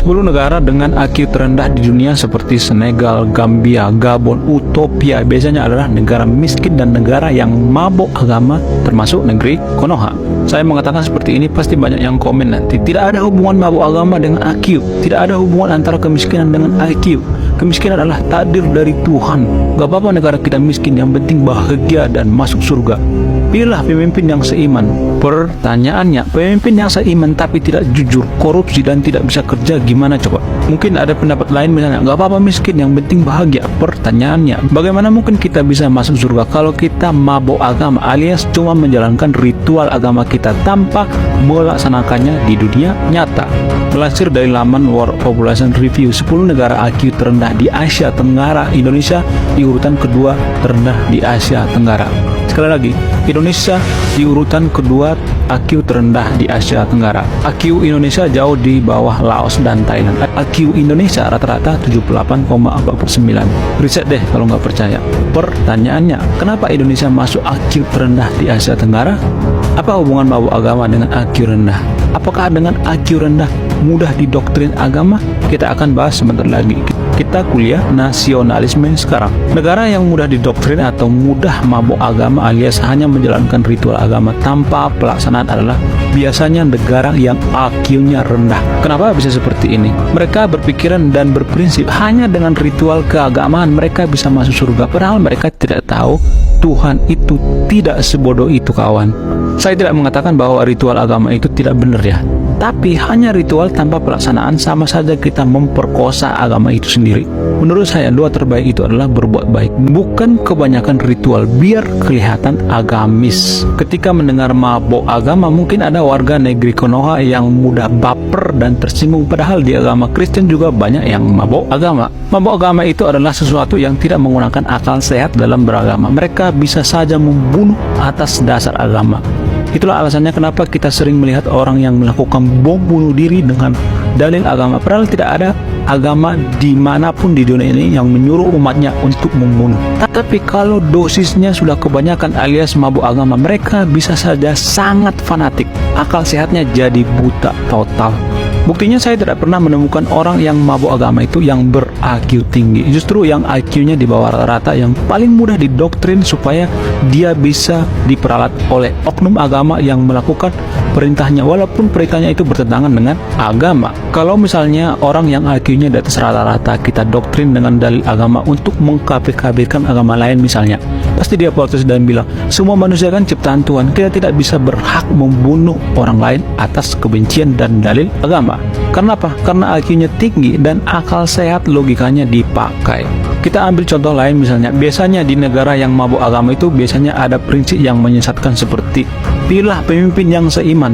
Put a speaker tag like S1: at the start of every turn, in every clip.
S1: 10 negara dengan IQ terendah di dunia seperti Senegal, Gambia, Gabon, Utopia biasanya adalah negara miskin dan negara yang mabuk agama, termasuk negeri Konoha. Saya mengatakan seperti ini pasti banyak yang komen nanti. Tidak ada hubungan mabuk agama dengan IQ. Tidak ada hubungan antara kemiskinan dengan IQ. Kemiskinan adalah takdir dari Tuhan. Gak apa-apa negara kita miskin, yang penting bahagia dan masuk surga. Pilihlah pemimpin yang seiman. Pertanyaannya, pemimpin yang seiman tapi tidak jujur, korupsi dan tidak bisa kerja, gimana coba? Mungkin ada pendapat lain misalnya, gak apa-apa miskin, yang penting bahagia. Pertanyaannya, bagaimana mungkin kita bisa masuk surga kalau kita mabuk agama alias cuma menjalankan ritual agama kita tanpa melaksanakannya di dunia nyata? Melansir dari laman World Population Review, 10 negara IQ terendah di Asia Tenggara, Indonesia di urutan kedua terendah di Asia Tenggara. Sekali lagi, Indonesia di urutan kedua IQ terendah di Asia Tenggara. IQ Indonesia jauh di bawah Laos dan Thailand. IQ Indonesia rata-rata 78,49. Riset deh kalau nggak percaya. Pertanyaannya, kenapa Indonesia masuk IQ terendah di Asia Tenggara? Apa hubungan mabuk agama dengan IQ rendah? Apakah dengan IQ rendah mudah didoktrin agama? Kita akan bahas sebentar lagi. Kita kuliah nasionalisme sekarang. Negara yang mudah didoktrin atau mudah mabuk agama alias hanya menjalankan ritual agama tanpa pelaksanaan adalah biasanya negara yang IQ-nya rendah. Kenapa bisa seperti ini? Mereka berpikiran dan berprinsip hanya dengan ritual keagamaan mereka bisa masuk surga, padahal mereka tidak tahu Tuhan itu tidak sebodoh itu, kawan. Saya tidak mengatakan bahwa ritual agama itu tidak benar ya, tapi hanya ritual tanpa pelaksanaan sama saja kita memperkosa agama itu sendiri. Menurut saya doa terbaik itu adalah berbuat baik, bukan kebanyakan ritual biar kelihatan agamis. Ketika mendengar mabuk agama, mungkin ada warga negeri Konoha yang mudah baper dan tersinggung, padahal di agama Kristen juga banyak yang mabuk agama. Mabuk agama itu adalah sesuatu yang tidak menggunakan akal sehat dalam beragama. Mereka bisa saja membunuh atas dasar agama. Itulah alasannya kenapa kita sering melihat orang yang melakukan bom bunuh diri dengan dalil agama, padahal tidak ada agama dimanapun di dunia ini yang menyuruh umatnya untuk membunuh. Tapi kalau dosisnya sudah kebanyakan alias mabuk agama, mereka bisa saja sangat fanatik. Akal sehatnya jadi buta total. Buktinya saya tidak pernah menemukan orang yang mabuk agama itu yang ber-IQ tinggi. Justru yang IQ-nya di bawah rata-rata yang paling mudah didoktrin supaya dia bisa diperalat oleh oknum agama yang melakukan perintahnya, walaupun perintahnya itu bertentangan dengan agama. Kalau misalnya orang yang IQ-nya di atas rata-rata kita doktrin dengan dalil agama untuk mengkafir-kafirkan agama lain misalnya, pasti dia protes dan bilang, semua manusia kan ciptaan Tuhan, kita tidak bisa berhak membunuh orang lain atas kebencian dan dalil agama. Karena apa? Karena IQ-nya tinggi dan akal sehat logikanya dipakai. Kita ambil contoh lain misalnya, biasanya di negara yang mabuk agama itu biasanya ada prinsip yang menyesatkan seperti pilihlah pemimpin yang seiman.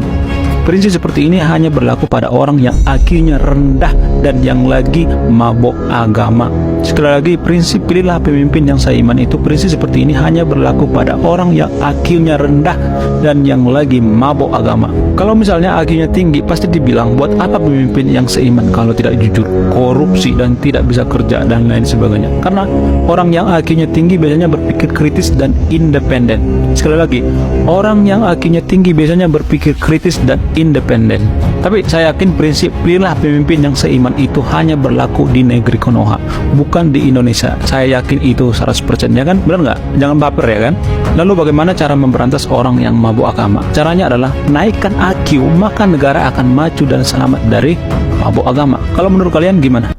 S1: Prinsip seperti ini hanya berlaku pada orang yang IQ-nya rendah dan yang lagi mabuk agama. Sekali lagi, prinsip pilihlah pemimpin yang seiman itu, prinsip seperti ini hanya berlaku pada orang yang IQ-nya rendah dan yang lagi mabuk agama. Kalau misalnya IQ-nya tinggi, pasti dibilang buat apa pemimpin yang seiman kalau tidak jujur, korupsi dan tidak bisa kerja dan lain sebagainya. Karena orang yang IQ-nya tinggi biasanya berpikir kritis dan independen. Sekali lagi, orang yang IQ-nya tinggi biasanya berpikir kritis dan independen. Tapi saya yakin prinsip pilihlah pemimpin yang seiman itu hanya berlaku di negeri Konoha, bukan di Indonesia. Saya yakin itu 100%, ya kan? Benar nggak? Jangan baper ya kan? Lalu bagaimana cara memberantas orang yang mabuk agama? Caranya adalah naikkan IQ, maka negara akan maju dan selamat dari mabuk agama. Kalau menurut kalian gimana?